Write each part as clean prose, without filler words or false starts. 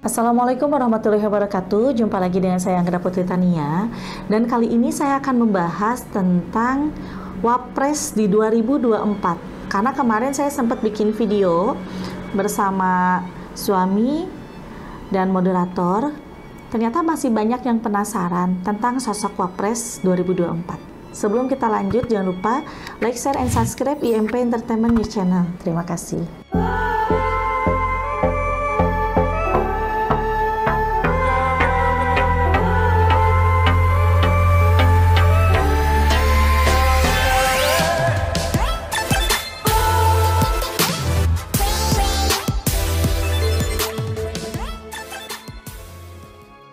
Assalamualaikum warahmatullahi wabarakatuh. Jumpa lagi dengan saya Anggra Putri Tania. Dan kali ini saya akan membahas tentang Wapres di 2024. Karena kemarin saya sempat bikin video bersama suami dan moderator. Ternyata masih banyak yang penasaran tentang sosok Wapres 2024. Sebelum kita lanjut, jangan lupa like, share, and subscribe IMP Entertainment News Channel. Terima kasih.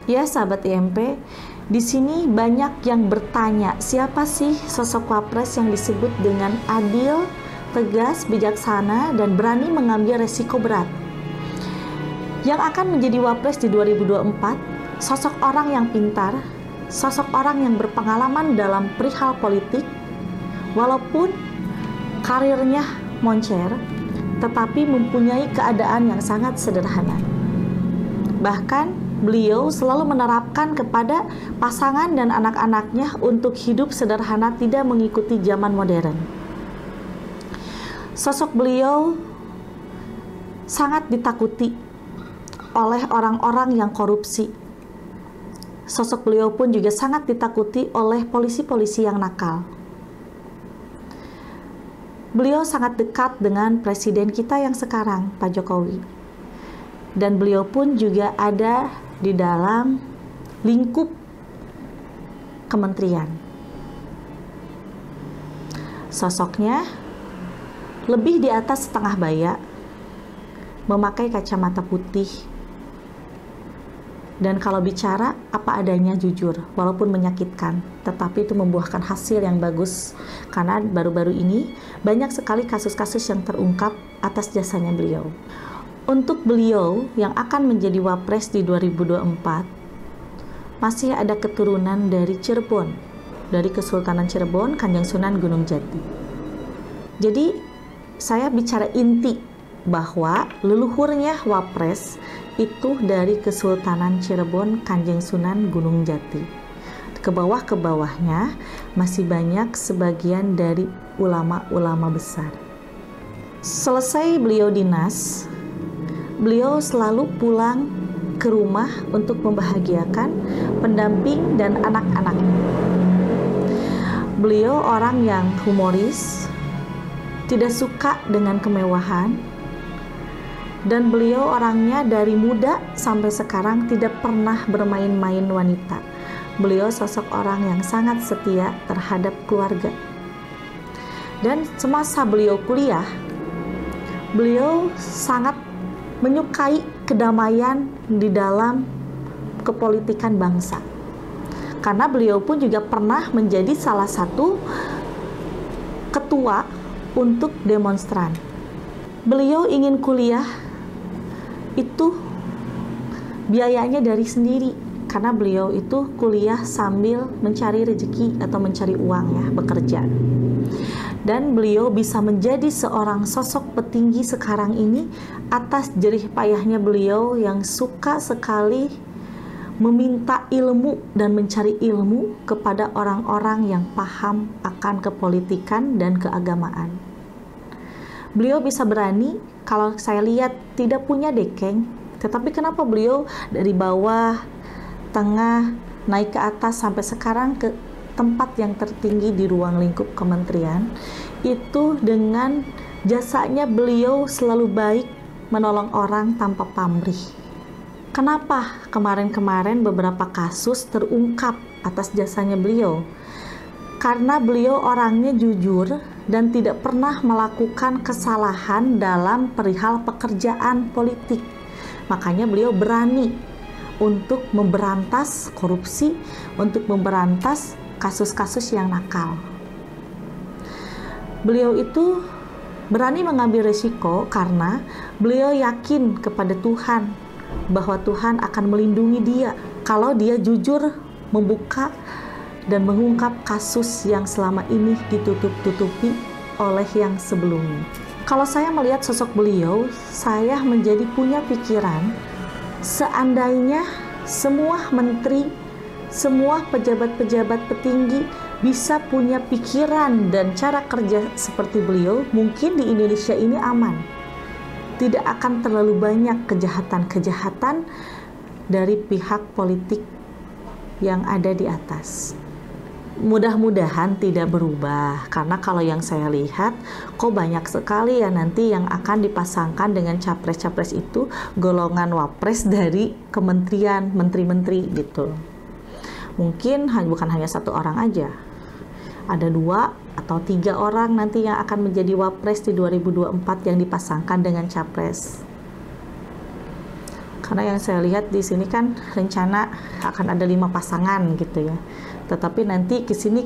Ya sahabat IMP, di sini banyak yang bertanya, siapa sih sosok Wapres yang disebut dengan adil, tegas, bijaksana, dan berani mengambil resiko berat? Yang akan menjadi Wapres di 2024, sosok orang yang pintar, sosok orang yang berpengalaman dalam perihal politik, walaupun karirnya moncer, tetapi mempunyai keadaan yang sangat sederhana. Bahkan beliau selalu menerapkan kepada pasangan dan anak-anaknya untuk hidup sederhana, tidak mengikuti zaman modern. Sosok beliau sangat ditakuti oleh orang-orang yang korupsi. Sosok beliau pun juga sangat ditakuti oleh polisi-polisi yang nakal. Beliau sangat dekat dengan presiden kita yang sekarang, Pak Jokowi. Dan beliau pun juga ada di dalam lingkup kementerian. Sosoknya lebih di atas setengah baya, memakai kacamata putih, dan kalau bicara apa adanya jujur, walaupun menyakitkan, tetapi itu membuahkan hasil yang bagus. Karena baru-baru ini banyak sekali kasus-kasus yang terungkap atas jasanya beliau. Untuk beliau yang akan menjadi Wapres di 2024, masih ada keturunan dari Cirebon, dari Kesultanan Cirebon, Kanjeng Sunan Gunung Jati. Jadi, saya bicara inti bahwa leluhurnya Wapres itu dari Kesultanan Cirebon, Kanjeng Sunan Gunung Jati. Ke bawah-ke-bawahnya masih banyak sebagian dari ulama-ulama besar. Selesai beliau dinas, beliau selalu pulang ke rumah untuk membahagiakan pendamping dan anak-anaknya. Beliau orang yang humoris, tidak suka dengan kemewahan, dan beliau orangnya dari muda sampai sekarang tidak pernah bermain-main wanita. Beliau sosok orang yang sangat setia terhadap keluarga. Dan semasa beliau kuliah, beliau sangat menyukai kedamaian di dalam kepolitikan bangsa. Karena beliau pun juga pernah menjadi salah satu ketua untuk demonstran. Beliau ingin kuliah itu biayanya dari sendiri, karena beliau itu kuliah sambil mencari rezeki atau mencari uang, ya, bekerja. Dan beliau bisa menjadi seorang sosok petinggi sekarang ini atas jerih payahnya beliau yang suka sekali meminta ilmu dan mencari ilmu kepada orang-orang yang paham akan kepolitikan dan keagamaan. Beliau bisa berani, kalau saya lihat tidak punya dekeng, tetapi kenapa beliau dari bawah, tengah, naik ke atas sampai sekarang ke tempat yang tertinggi di ruang lingkup kementerian, itu dengan jasanya beliau selalu baik, menolong orang tanpa pamrih. Kenapa kemarin-kemarin beberapa kasus terungkap atas jasanya beliau? Karena beliau orangnya jujur dan tidak pernah melakukan kesalahan dalam perihal pekerjaan politik. Makanya beliau berani untuk memberantas korupsi, untuk memberantas kasus-kasus yang nakal. Beliau itu berani mengambil risiko karena beliau yakin kepada Tuhan bahwa Tuhan akan melindungi dia kalau dia jujur membuka dan mengungkap kasus yang selama ini ditutup-tutupi oleh yang sebelumnya. Kalau saya melihat sosok beliau, saya menjadi punya pikiran seandainya semua menteri, semua pejabat-pejabat petinggi bisa punya pikiran dan cara kerja seperti beliau, mungkin di Indonesia ini aman. Tidak akan terlalu banyak kejahatan-kejahatan dari pihak politik yang ada di atas. Mudah-mudahan tidak berubah, karena kalau yang saya lihat kok banyak sekali ya nanti yang akan dipasangkan dengan capres-capres itu golongan wapres dari kementerian, menteri-menteri gitu. Mungkin bukan hanya satu orang aja, ada 2 atau 3 orang nanti yang akan menjadi wapres di 2024 yang dipasangkan dengan capres. Karena yang saya lihat di sini kan rencana akan ada 5 pasangan gitu ya. Tetapi nanti kesini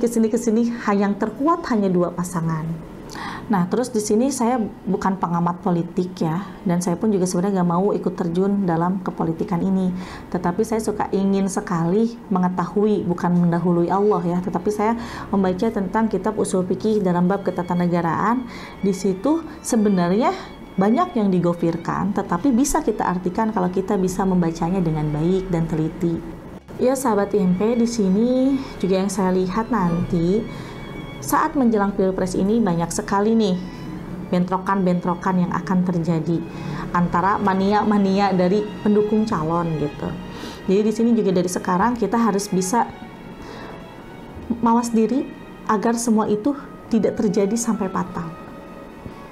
yang terkuat hanya 2 pasangan. Nah, terus di sini saya bukan pengamat politik ya, dan saya pun juga sebenarnya nggak mau ikut terjun dalam kepolitikan ini. Tetapi saya ingin sekali mengetahui, bukan mendahului Allah ya, tetapi saya membaca tentang kitab usul fikih dalam bab ketatanegaraan. Di situ sebenarnya banyak yang digofirkan, tetapi bisa kita artikan kalau kita bisa membacanya dengan baik dan teliti. Ya sahabat IMP, di sini juga yang saya lihat nanti saat menjelang pilpres ini banyak sekali nih bentrokan-bentrokan yang akan terjadi antara mania-mania dari pendukung calon gitu. Jadi di sini juga dari sekarang kita harus bisa mawas diri agar semua itu tidak terjadi sampai fatal.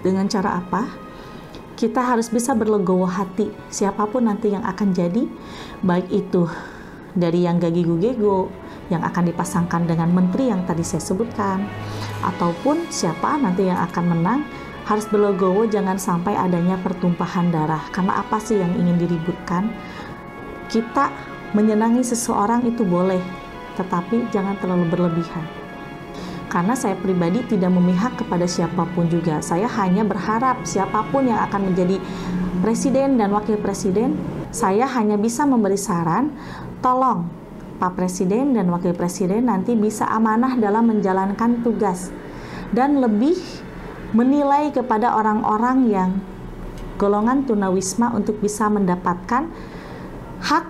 Dengan cara apa? Kita harus bisa berlegowo hati siapapun nanti yang akan jadi, baik itu dari yang gagi-gugego yang akan dipasangkan dengan menteri yang tadi saya sebutkan, ataupun siapa nanti yang akan menang, harus berlegowo jangan sampai adanya pertumpahan darah. Karena apa sih yang ingin diributkan? Kita menyenangi seseorang itu boleh, tetapi jangan terlalu berlebihan. Karena saya pribadi tidak memihak kepada siapapun juga. Saya hanya berharap siapapun yang akan menjadi presiden dan wakil presiden, saya hanya bisa memberi saran, tolong Pak Presiden dan Wakil Presiden nanti bisa amanah dalam menjalankan tugas dan lebih menilai kepada orang-orang yang golongan tunawisma untuk bisa mendapatkan hak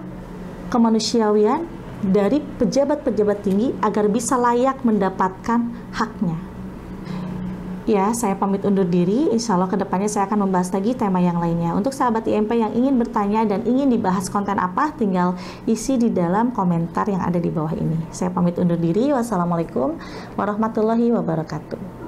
kemanusiaan dari pejabat-pejabat tinggi agar bisa layak mendapatkan haknya. Ya, saya pamit undur diri. Insya Allah kedepannya saya akan membahas lagi tema yang lainnya. Untuk sahabat IMP yang ingin bertanya dan ingin dibahas konten apa, tinggal isi di dalam komentar yang ada di bawah ini. Saya pamit undur diri. Wassalamualaikum warahmatullahi wabarakatuh.